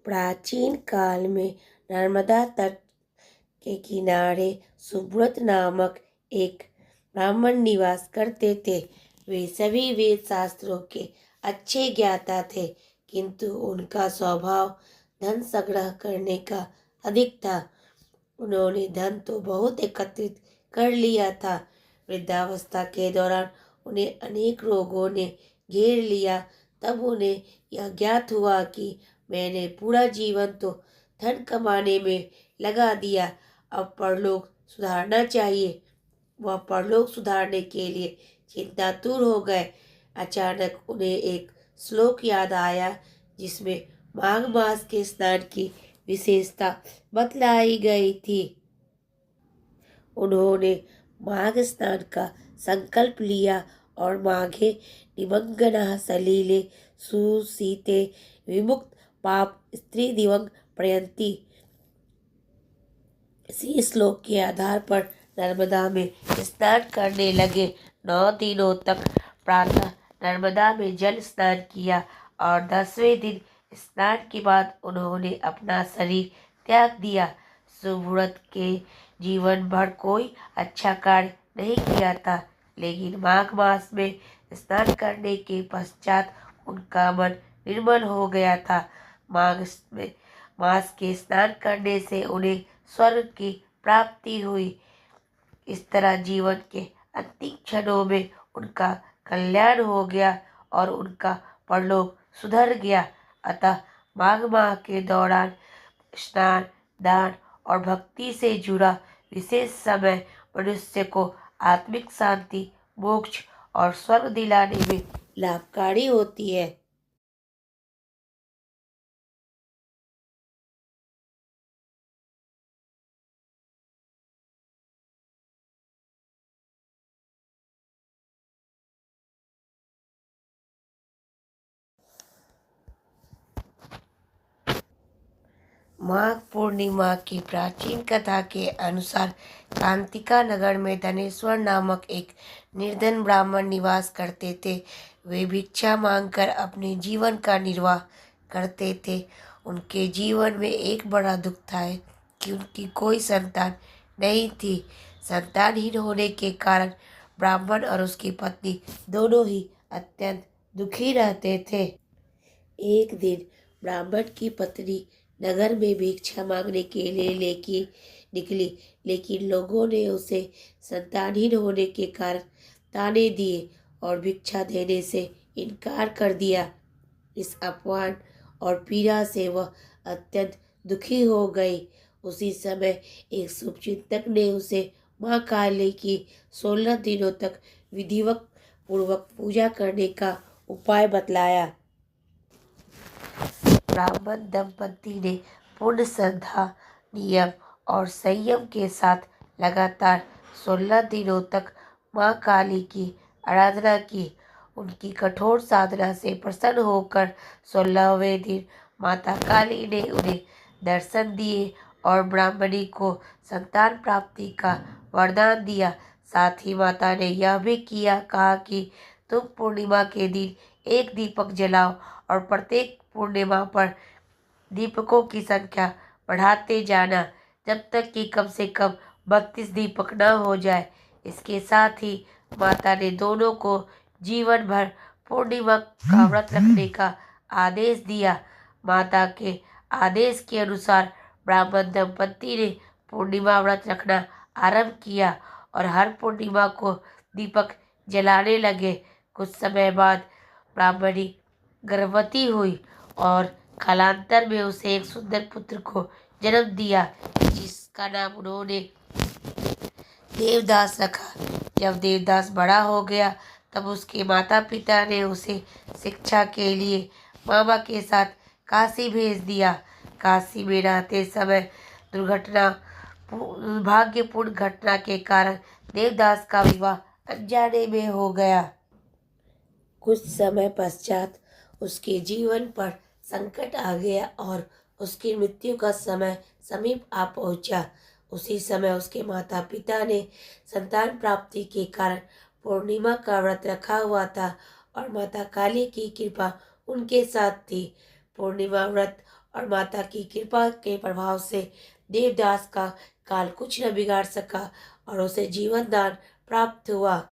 प्राचीन काल में नर्मदा तट के किनारे सुब्रत नामक एक ब्राह्मण निवास करते थे। वे सभी वेद शास्त्रों के अच्छे ज्ञाता थे, किंतु उनका स्वभाव धन संग्रह करने का अधिक था। उन्होंने धन तो बहुत एकत्रित कर लिया था। वृद्धावस्था के दौरान उन्हें अनेक रोगों ने घेर लिया। तब उन्हें यह ज्ञात हुआ कि मैंने पूरा जीवन तो धन कमाने में लगा दिया, अब परलोक सुधारना चाहिए। वह परलोक सुधारने के लिए चिंतातुर हो गए। अचानक उन्हें एक श्लोक याद आया, जिसमें माघ मास के स्नान की विशेषता बतलाई गई थी। उन्होंने माघ स्नान का संकल्प लिया और माघे निमग्नाः सलिले सुशीते विमुक्त पाप स्त्री दिवंग प्रयंती। इसी श्लोक के आधार पर नर्मदा में स्नान करने लगे। 9 दिनों तक प्रातः नर्मदा में जल स्नान किया और 10वें दिन स्नान के बाद उन्होंने अपना शरीर त्याग दिया। सुव्रत के जीवन भर कोई अच्छा कार्य नहीं किया था, लेकिन माघ मास में स्नान करने के पश्चात उनका मन निर्मल हो गया था। मास के स्नान करने से उन्हें स्वर्ग की प्राप्ति हुई। इस तरह जीवन के अंतिम क्षणों में उनका कल्याण हो गया और उनका परलोक सुधर गया। अतः माघ माह के दौरान स्नान, दान और भक्ति से जुड़ा विशेष समय मनुष्य को आत्मिक शांति, मोक्ष और स्वर्ग दिलाने में लाभकारी होती है। माघ पूर्णिमा की प्राचीन कथा के अनुसार कांतिका नगर में धनेश्वर नामक एक निर्धन ब्राह्मण निवास करते थे। वे भिक्षा मांगकर अपने जीवन का निर्वाह करते थे। उनके जीवन में एक बड़ा दुख था कि उनकी कोई संतान नहीं थी। संतानहीन होने के कारण ब्राह्मण और उसकी पत्नी दोनों ही अत्यंत दुखी रहते थे। एक दिन ब्राह्मण की पत्नी नगर में भिक्षा मांगने के लिए लेके निकली, लेकिन लोगों ने उसे संतानहीन होने के कारण ताने दिए और भिक्षा देने से इनकार कर दिया। इस अपमान और पीड़ा से वह अत्यंत दुखी हो गई। उसी समय एक शुभचिंतक ने उसे माँ काली की 16 दिनों तक विधिवत पूर्वक पूजा करने का उपाय बतलाया। ब्राह्मण दंपति ने पूर्ण श्रद्धा, नियम और संयम के साथ लगातार 16 दिनों तक माँ काली की आराधना की। उनकी कठोर साधना से प्रसन्न होकर 16वें दिन माता काली ने उन्हें दर्शन दिए और ब्राह्मणी को संतान प्राप्ति का वरदान दिया। साथ ही माता ने यह भी कहा कि तुम पूर्णिमा के दिन एक दीपक जलाओ और प्रत्येक पूर्णिमा पर दीपकों की संख्या बढ़ाते जाना, जब तक कि कम से कम 32 दीपक न हो जाए। इसके साथ ही माता ने दोनों को जीवन भर पूर्णिमा का व्रत रखने का आदेश दिया। माता के आदेश के अनुसार ब्राह्मण दंपति ने पूर्णिमा व्रत रखना आरंभ किया और हर पूर्णिमा को दीपक जलाने लगे। कुछ समय बाद ब्राह्मणी गर्भवती हुई और कालांतर में उसे एक सुंदर पुत्र को जन्म दिया, जिसका नाम उन्होंने देवदास रखा। जब देवदास बड़ा हो गया तब उसके माता पिता ने उसे शिक्षा के लिए मामा के साथ काशी भेज दिया। काशी में रहते समय दुर्भाग्यपूर्ण घटना के कारण देवदास का विवाह अनजाने में हो गया। कुछ समय पश्चात उसके जीवन पर संकट आ गया और उसकी मृत्यु का समय समीप आ पहुंचा। उसी समय उसके माता पिता ने संतान प्राप्ति के कारण पूर्णिमा का व्रत रखा हुआ था और माता काली की कृपा उनके साथ थी। पूर्णिमा व्रत और माता की कृपा के प्रभाव से देवदास का काल कुछ न बिगाड़ सका और उसे जीवन दान प्राप्त हुआ।